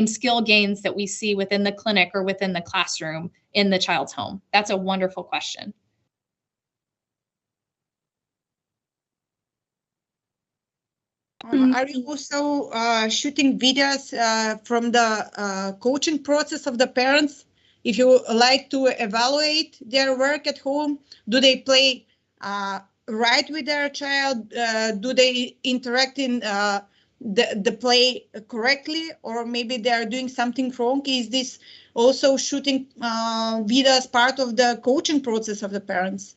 skill gains that we see within the clinic or within the classroom in the child's home? That's a wonderful question. Are you also shooting videos from the coaching process of the parents? If you like to evaluate their work at home, do they play right with their child? Do they interact in the play correctly, or maybe they are doing something wrong? Is this also shooting video as part of the coaching process of the parents?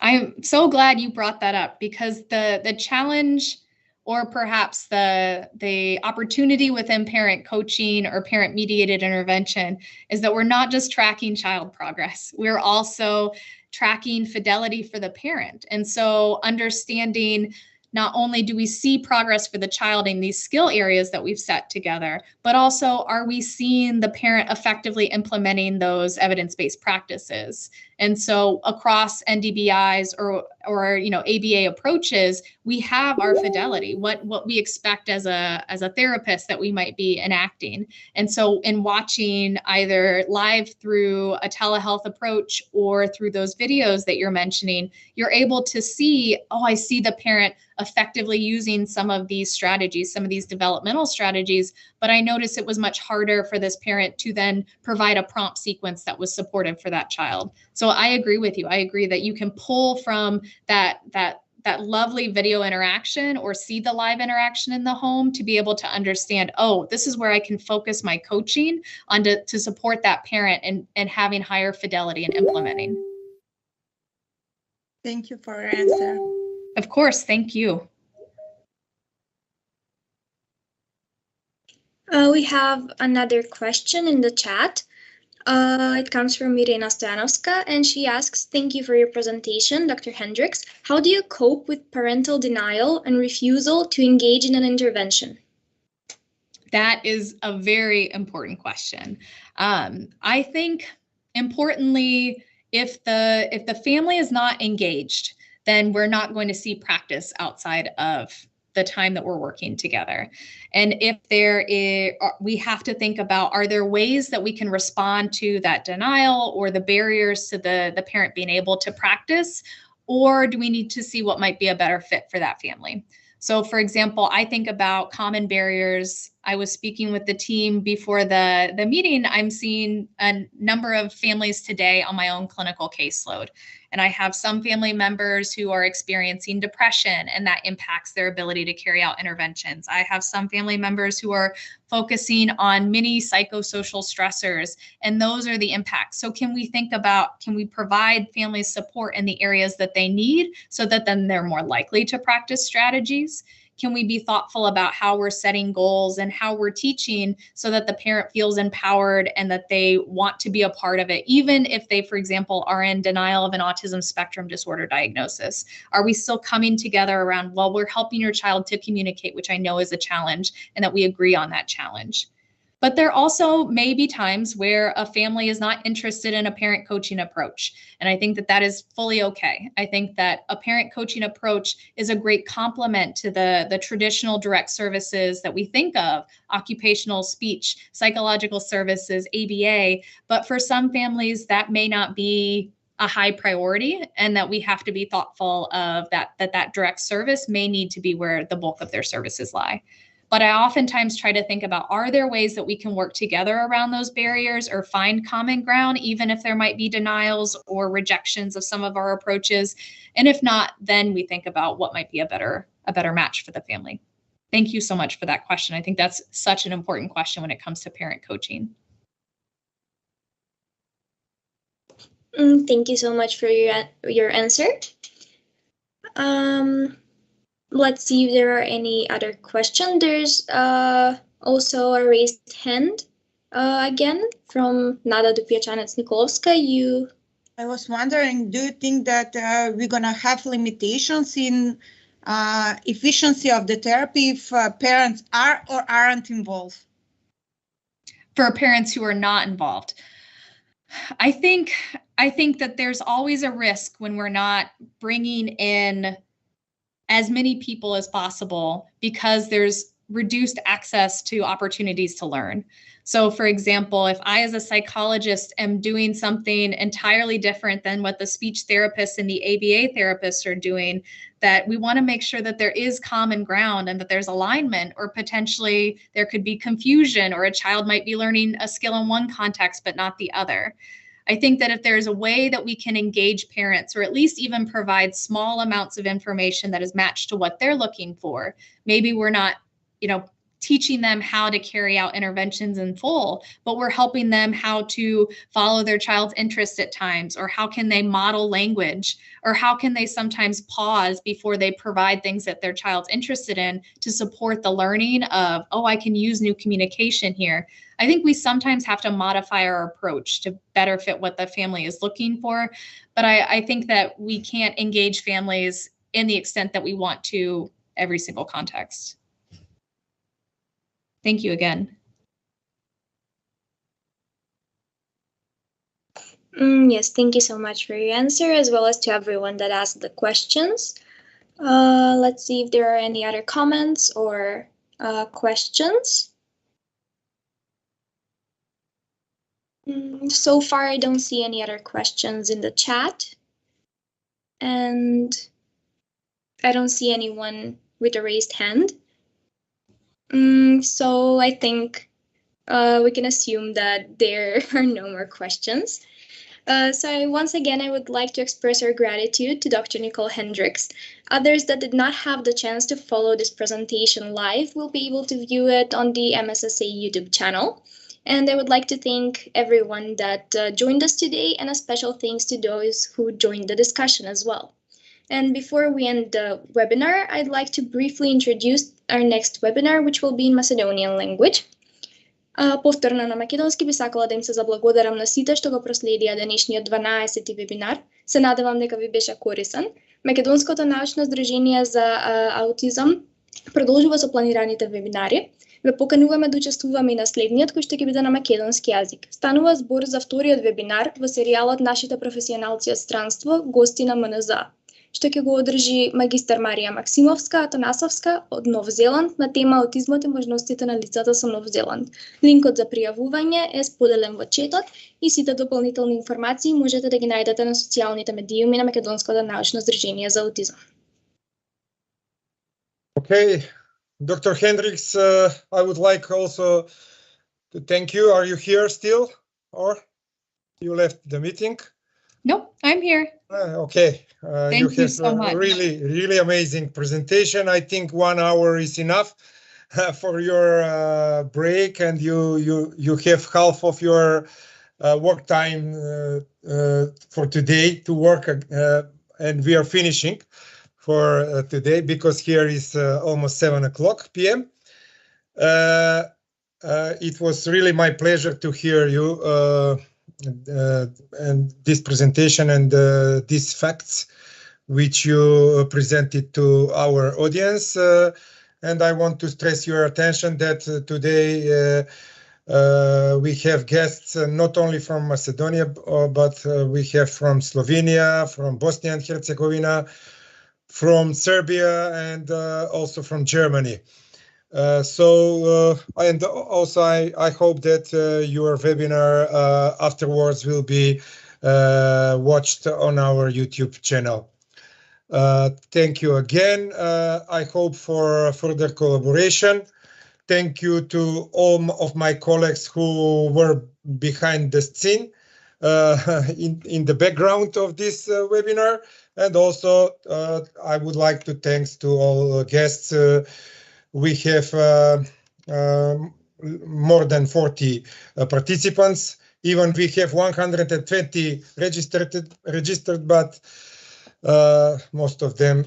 I'm so glad you brought that up, because the challenge, or perhaps the opportunity within parent coaching or parent mediated intervention, is that we're not just tracking child progress, we're also tracking fidelity for the parent. And so understanding, not only do we see progress for the child in these skill areas that we've set together, but also are we seeing the parent effectively implementing those evidence-based practices? And so across NDBIs or ABA approaches, we have our fidelity, what we expect as a therapist that we might be enacting. And so in watching either live through a telehealth approach or through those videos that you're mentioning, you're able to see, oh, I see the parent effectively using some of these strategies, some of these developmental strategies, but I noticed it was much harder for this parent to then provide a prompt sequence that was supportive for that child. So I agree with you. I agree that you can pull from that lovely video interaction or see the live interaction in the home to be able to understand, oh, this is where I can focus my coaching on to support that parent and having higher fidelity in implementing. Thank you for your answer. Of course, thank you. We have another question in the chat. It comes from Irena Stoyanovska, and she asks, thank you for your presentation, Dr. Hendricks. How do you cope with parental denial and refusal to engage in an intervention? That is a very important question. I think, importantly, if the family is not engaged, then we're not going to see practice outside of the time that we're working together. And if we have to think about, are there ways that we can respond to that denial or the barriers to the parent being able to practice, or do we need to see what might be a better fit for that family? So for example, I think about common barriers. I was speaking with the team before the meeting. I'm seeing a number of families today on my own clinical caseload. And I have some family members who are experiencing depression, and that impacts their ability to carry out interventions. I have some family members who are focusing on many psychosocial stressors, and those are the impacts. So can we provide families support in the areas that they need so that then they're more likely to practice strategies? Can we be thoughtful about how we're setting goals and how we're teaching so that the parent feels empowered and that they want to be a part of it, even if they, for example, are in denial of an autism spectrum disorder diagnosis? Are we still coming together around, well, we're helping your child to communicate, which I know is a challenge, and that we agree on that challenge? But there also may be times where a family is not interested in a parent coaching approach. And I think that is fully okay. I think that a parent coaching approach is a great complement to the traditional direct services that we think of, occupational, speech, psychological services, ABA. But for some families, that may not be a high priority, and that we have to be thoughtful of that direct service may need to be where the bulk of their services lie. But I oftentimes try to think about, are there ways that we can work together around those barriers or find common ground, even if there might be denials or rejections of some of our approaches? And if not, then we think about what might be a better match for the family. Thank you so much for that question. I think that's such an important question when it comes to parent coaching. Thank you so much for your answer. Let's see if there are any other questions. There's also a raised hand again from Nada Dupiachanets-Nikolowska. I was wondering, do you think that we're going to have limitations in efficiency of the therapy if parents are or aren't involved? For parents who are not involved, I think that there's always a risk when we're not bringing in as many people as possible, because there's reduced access to opportunities to learn. So for example, if I as a psychologist am doing something entirely different than what the speech therapists and the ABA therapists are doing, that we want to make sure that there is common ground and that there's alignment, or potentially there could be confusion, or a child might be learning a skill in one context but not the other. I think that if there's a way that we can engage parents, or at least even provide small amounts of information that is matched to what they're looking for, maybe we're not, teaching them how to carry out interventions in full, but we're helping them how to follow their child's interests at times, or how can they model language, or how can they sometimes pause before they provide things that their child's interested in to support the learning of, oh, I can use new communication here. I think we sometimes have to modify our approach to better fit what the family is looking for, but I think that we can't engage families in the extent that we want to every single context. Thank you again. Yes, thank you so much for your answer, as well as to everyone that asked the questions. Let's see if there are any other comments or questions. So far, I don't see any other questions in the chat. And I don't see anyone with a raised hand. So I think we can assume that there are no more questions. So once again, I would like to express our gratitude to Dr. Nikol Hendricks. Others that did not have the chance to follow this presentation live will be able to view it on the MSSA YouTube channel. And I would like to thank everyone that joined us today, and a special thanks to those who joined the discussion as well. And before we end the webinar, I'd like to briefly introduce our next webinar, which will be in Macedonian language. Повторно на македонски би сакала да им се заблагодарам на сите што го проследија денешниот 12-ти вебинар. Се надевам дека ви беше корисен. Македонското научно здружение за аутизам продолжува со планираните вебинари. Ве покануваме да учествуваме и на следниот, кој што ќе биде на македонски јазик. Станува збор за вториот вебинар во серијалот Нашите професионалци од странство, гости на МНЗА, што ќе го одржи магистар Марија Максимовска-Атанасовска од Нов Зеланд на тема аутизмот и можностите на лицата со Нов Зеланд. Линкот за пријавување е споделен во четот и сите дополнителни информации можете да ги најдете на социјалните медиуми на Македонското научно здружение за аутизам. Okay, Dr. Hendricks, I would like also to thank you. Are you here still, or you left the meeting? Nope, I'm here. Okay. Thank you so much. Really amazing presentation. I think 1 hour is enough for your break, and you have half of your work time for today to work, and we are finishing for today because here is almost 7:00 p.m. It was really my pleasure to hear you and this presentation and these facts which you presented to our audience. And I want to stress your attention that today we have guests not only from Macedonia, but we have from Slovenia, from Bosnia and Herzegovina, from Serbia, and also from Germany. And also I hope that your webinar afterwards will be watched on our YouTube channel. Thank you again. I hope for further collaboration. Thank you to all of my colleagues who were behind the scene in the background of this webinar. And also, I would like to thanks to all guests. We have more than 40 participants. Even we have 120 registered, but most of them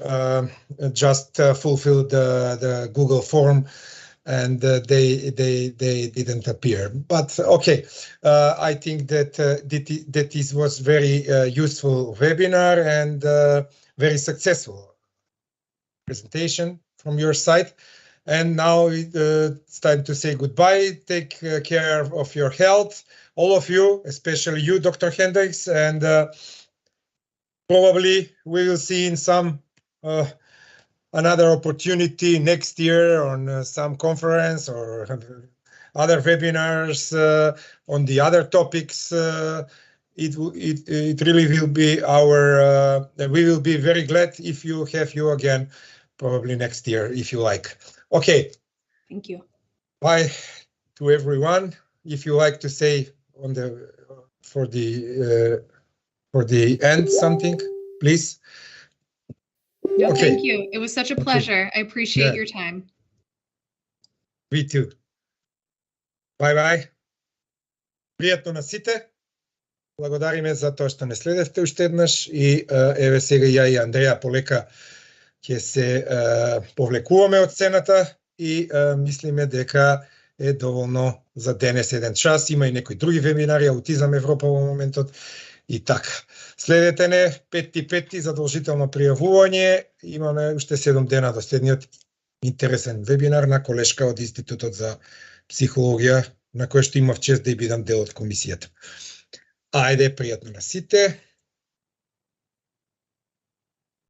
just fulfilled the Google form, and they didn't appear. But okay, I think that this was very useful webinar and very successful presentation from your side. And now it's time to say goodbye. Take care of your health, all of you, especially you, Dr. Hendricks, and probably we will see in some another opportunity next year on some conference or other webinars on the other topics. It really will be our. We will be very glad if you have you again, probably next year if you like. Okay. Thank you. Bye to everyone. If you like to say on the for the end something, please. No, Okay. Thank you. It was such a pleasure. I appreciate your time. Me too. Bye bye. Пријатно на сите. Благодариме за тоа што не следевте уште еднаш и еве сега ја и Андреја полека ќе се повлекуваме од сцената и мислиме дека е доволно за денес 1 час. Има и некои други вебинари, Аутизам Европа во моментот и така. Следете не 5.5 задолжително пријавување. Имаме уште 7 дена до следниот интересен вебинар на колешка од Институтот за психологија, на кој што имав чест да и бидам дел од комисијата. Ајде, пријатно на сите.